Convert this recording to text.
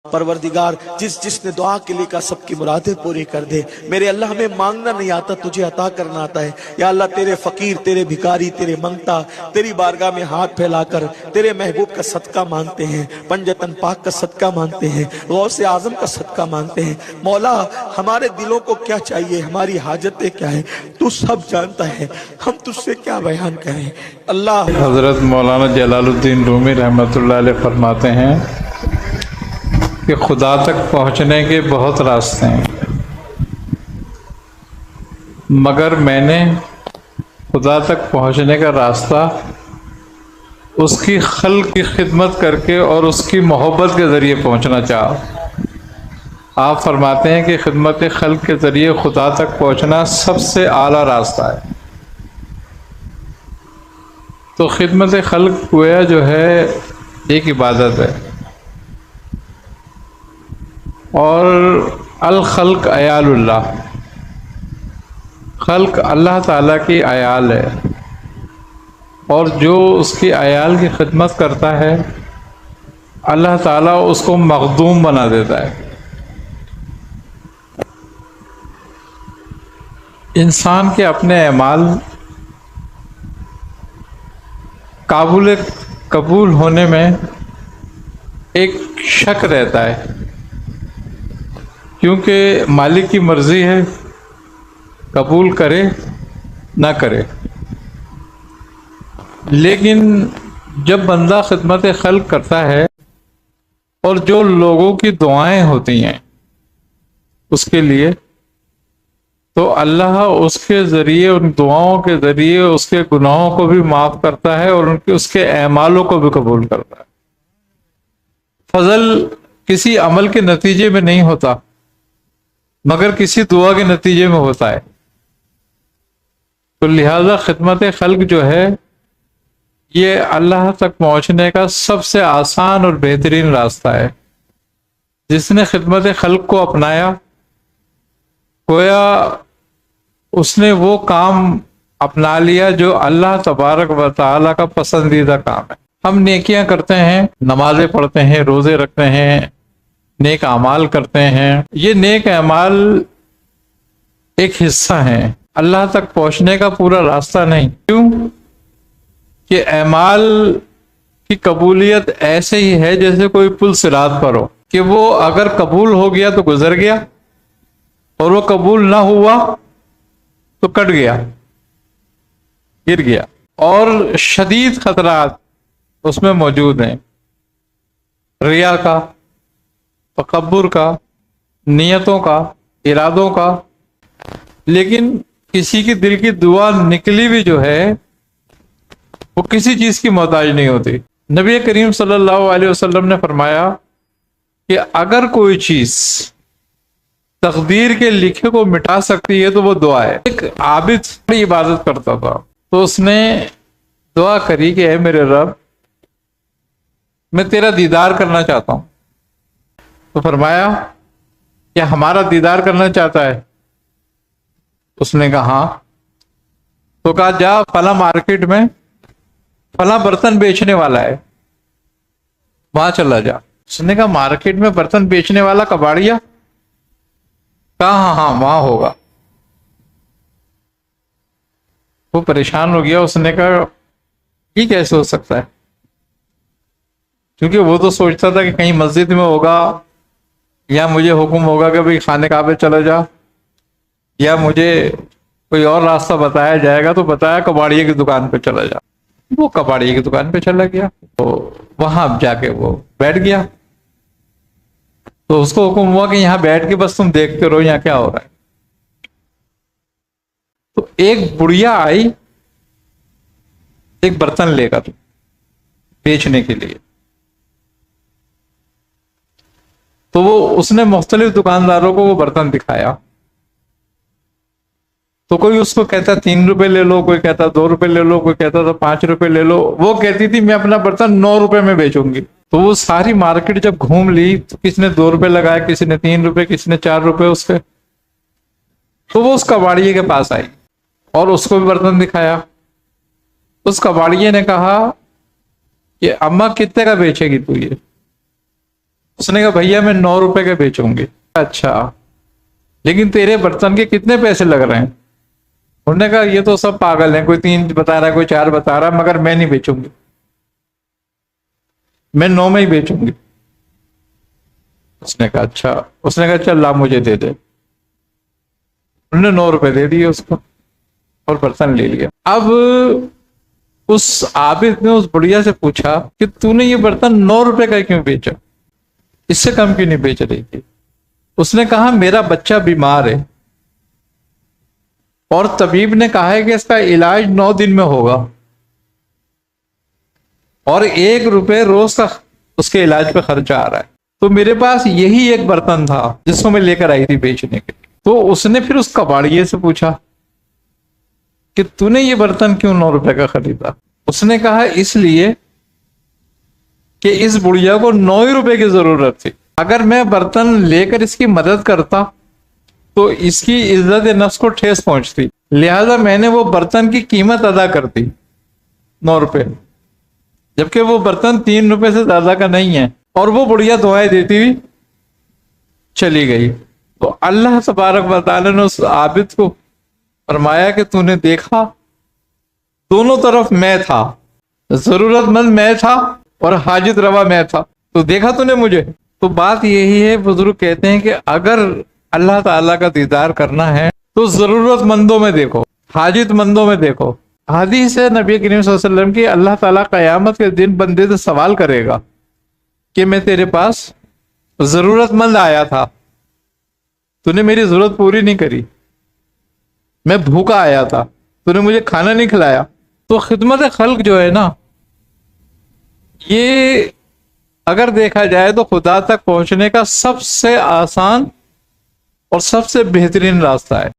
پروردگار جس نے دعا کے لیے کہا سب کی مرادیں پوری کر دے۔ میرے اللہ ہمیں مانگنا نہیں آتا، تجھے عطا کرنا آتا ہے۔ یا اللہ تیرے فقیر، تیرے بھکاری، تیرے منگتا تیری بارگاہ میں ہاتھ پھیلا کر تیرے محبوب کا صدقہ مانگتے ہیں، پنجتن پاک کا صدقہ مانگتے ہیں، غوث اعظم کا صدقہ مانگتے ہیں۔ مولا ہمارے دلوں کو کیا چاہیے، ہماری حاجتیں کیا ہیں، تو سب جانتا ہے، ہم تجھ سے کیا بیان کریں۔ اللہ حضرت مولانا جلال الدین رومی رحمۃ اللہ علیہ فرماتے ہیں کہ خدا تک پہنچنے کے بہت راستے ہیں، مگر میں نے خدا تک پہنچنے کا راستہ اس کی خلق کی خدمت کر کے اور اس کی محبت کے ذریعے پہنچنا چاہا۔ آپ فرماتے ہیں کہ خدمت خلق کے ذریعے خدا تک پہنچنا سب سے اعلیٰ راستہ ہے۔ تو خدمت خلق گویا جو ہے ایک عبادت ہے، اور الخلق عیال اللہ، خلق اللہ تعالیٰ کی عیال ہے، اور جو اس کی عیال کی خدمت کرتا ہے اللہ تعالیٰ اس کو مخدوم بنا دیتا ہے۔ انسان کے اپنے اعمال قبول ہونے میں ایک شک رہتا ہے، کیونکہ مالک کی مرضی ہے قبول کرے نہ کرے۔ لیکن جب بندہ خدمت خلق کرتا ہے اور جو لوگوں کی دعائیں ہوتی ہیں اس کے لیے، تو اللہ اس کے ذریعے، ان دعاؤں کے ذریعے اس کے گناہوں کو بھی معاف کرتا ہے اور اس کے اعمالوں کو بھی قبول کرتا ہے۔ فضل کسی عمل کے نتیجے میں نہیں ہوتا، مگر کسی دعا کے نتیجے میں ہوتا ہے۔ تو لہذا خدمت خلق جو ہے یہ اللہ تک پہنچنے کا سب سے آسان اور بہترین راستہ ہے۔ جس نے خدمت خلق کو اپنایا گویا اس نے وہ کام اپنا لیا جو اللہ تبارک و تعالیٰ کا پسندیدہ کام ہے۔ ہم نیکیاں کرتے ہیں، نمازیں پڑھتے ہیں، روزے رکھتے ہیں، نیک اعمال کرتے ہیں۔ یہ نیک اعمال ایک حصہ ہیں، اللہ تک پہنچنے کا پورا راستہ نہیں۔ کیوں کہ اعمال کی قبولیت ایسے ہی ہے جیسے کوئی پل صراط پر ہو، کہ وہ اگر قبول ہو گیا تو گزر گیا، اور وہ قبول نہ ہوا تو کٹ گیا، گر گیا، اور شدید خطرات اس میں موجود ہیں، ریا کا، تکبر کا، نیتوں کا، ارادوں کا۔ لیکن کسی کی دل کی دعا نکلی بھی جو ہے وہ کسی چیز کی محتاج نہیں ہوتی۔ نبی کریم صلی اللہ علیہ وسلم نے فرمایا کہ اگر کوئی چیز تقدیر کے لکھے کو مٹا سکتی ہے تو وہ دعا ہے۔ ایک عابد بڑی عبادت کرتا تھا، تو اس نے دعا کری کہ اے میرے رب، میں تیرا دیدار کرنا چاہتا ہوں۔ تو فرمایا کہ ہمارا دیدار کرنا چاہتا ہے؟ اس نے کہا ہاں۔ تو کہا جا فلاں مارکیٹ میں فلاں برتن بیچنے والا ہے، وہاں چلا جا۔ اس نے کہا مارکیٹ میں برتن بیچنے والا کباڑیا؟ کہا ہاں ہاں وہاں ہوگا۔ وہ پریشان ہو گیا، اس نے کہا یہ کیسے ہو سکتا ہے؟ کیونکہ وہ تو سوچتا تھا کہ کہیں مسجد میں ہوگا، یا مجھے حکم ہوگا کہ بھئی خانہ کعبہ چلا جا، یا مجھے کوئی اور راستہ بتایا جائے گا، تو بتایا کباڑیے کی دکان پہ چلا جا۔ وہ کباڑیے کی دکان پہ چلا گیا، تو وہاں جا کے وہ بیٹھ گیا۔ تو اس کو حکم ہوا کہ یہاں بیٹھ کے بس تم دیکھتے رہو یہاں کیا ہو رہا ہے۔ تو ایک بڑھیا آئی ایک برتن لے کر بیچنے کے لیے، تو وہ اس نے مختلف دکانداروں کو وہ برتن دکھایا۔ تو کوئی اس کو کہتا 3 روپے لے لو، کوئی کہتا 2 روپے لے لو، کوئی کہتا تھا 5 روپے لے لو۔ وہ کہتی تھی میں اپنا برتن 9 روپے میں بیچوں گی۔ تو وہ ساری مارکیٹ جب گھوم لی تو کسی نے 2 روپے لگائے، کسی نے 3 روپے، کسی نے 4 روپے اس کے۔ تو وہ اس کباڑیے کے پاس آئی اور اس کو بھی برتن دکھایا۔ اس کباڑیے نے کہا کہ اماں کتنے کا بیچے گی تو یہ؟ اس نے کہا بھیا میں 9 روپے کے بیچوں گی. اچھا لیکن تیرے برتن کے کتنے پیسے لگ رہے ہیں؟ انہوں نے کہا یہ تو سب پاگل ہیں، کوئی 3 بتا رہا ہے، کوئی 4 بتا رہا ہے، مگر میں نہیں بیچوں گی، میں 9 میں ہی بیچوں گی. اس نے کہا اچھا. اس نے کہا چل لا مجھے دے دے. انہوں نے 9 روپے دے دیے اس کو اور برتن لے لیا. اب اس عابد نے اس بڑھیا سے پوچھا کہ تو نے یہ برتن 9 روپے کا کیوں بیچا، اس سے کم کیوں نہیں بیچ رہی تھی؟ اس نے کہا میرا بچہ بیمار ہے اور طبیب نے کہا ہے کہ اس کا علاج 9 دن میں ہوگا اور 1 روپے روز کا اس کے علاج پہ خرچہ آ رہا ہے، تو میرے پاس یہی ایک برتن تھا جس کو میں لے کر آئی تھی بیچنے کے لیے. تو اس نے پھر اس کباڑیے سے پوچھا کہ تو نے یہ برتن کیوں 9 روپے کا خریدا؟ اس نے کہا اس لیے کہ اس بڑھیا کو 9 ہی روپے کی ضرورت تھی، اگر میں برتن لے کر اس کی مدد کرتا تو اس کی عزت نفس کو ٹھیس پہنچتی، لہذا میں نے وہ برتن کی قیمت ادا کر دی 9 روپے، جبکہ وہ برتن 3 روپے سے زیادہ کا نہیں ہے. اور وہ بڑھیا دعائیں دیتی ہوئی چلی گئی. تو اللہ تبارک و تعالی نے اس عابد کو فرمایا کہ تو نے دیکھا دونوں طرف میں تھا، ضرورت مند میں تھا اور حاجت روا میں تھا، تو دیکھا تو نے مجھے. تو بات یہی ہے، بزرگ کہتے ہیں کہ اگر اللہ تعالیٰ کا دیدار کرنا ہے تو ضرورت مندوں میں دیکھو، حاجت مندوں میں دیکھو. حدیث ہے نبی کریم صلی اللہ علیہ وسلم کی، اللہ تعالیٰ قیامت کے دن بندے سے سوال کرے گا کہ میں تیرے پاس ضرورت مند آیا تھا، تو نے میری ضرورت پوری نہیں کری، میں بھوکا آیا تھا، تو نے مجھے کھانا نہیں کھلایا. تو خدمت خلق جو ہے نا، یہ اگر دیکھا جائے تو خدا تک پہنچنے کا سب سے آسان اور سب سے بہترین راستہ ہے.